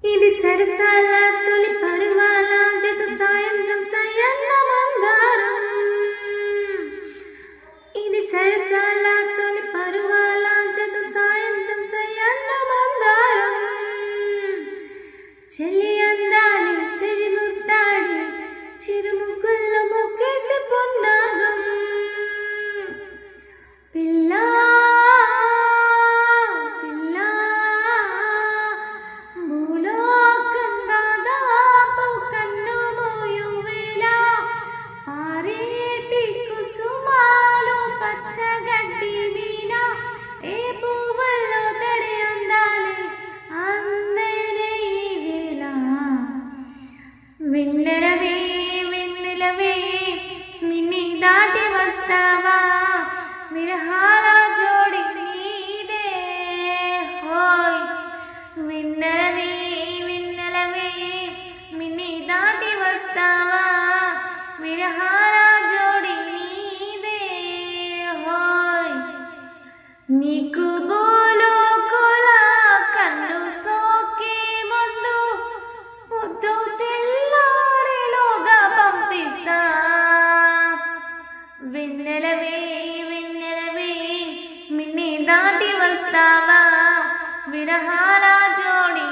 ఇది సరసాల తొలి పరువాల జత సాయంత్రం సయన్న మందారం. ఇది సరసాల తొలి పరువాల జత సాయంత్రం సయన్న మందారం. చెల్లి అందాలి చెవి ముద్దాడి చిరుముగ్గుల్లో మొక్కేసి పొన్నాగం. పిల్లా పచ్చగడ్డి వీణ ఏ పువ్వుల్లో తడి అందాలి అందరే ఈ వేళ. వెన్నెలవే వెన్నెలవే మిన్ని దాటి వస్తావా విరహాల జోడి నీదే హోయ్. వెన్నెలవే వెన్నెలవే మిన్ని దాటి వస్తావా విరహాల జోడి నీకు బోలోకుల కన్ను సోకే ముందు ముద్దు తెల్లారిలోగా పంపిస్తా. వెన్నెలవే వెన్నెలవే మిన్ని దాటి వస్తావా విరహాల జోడి.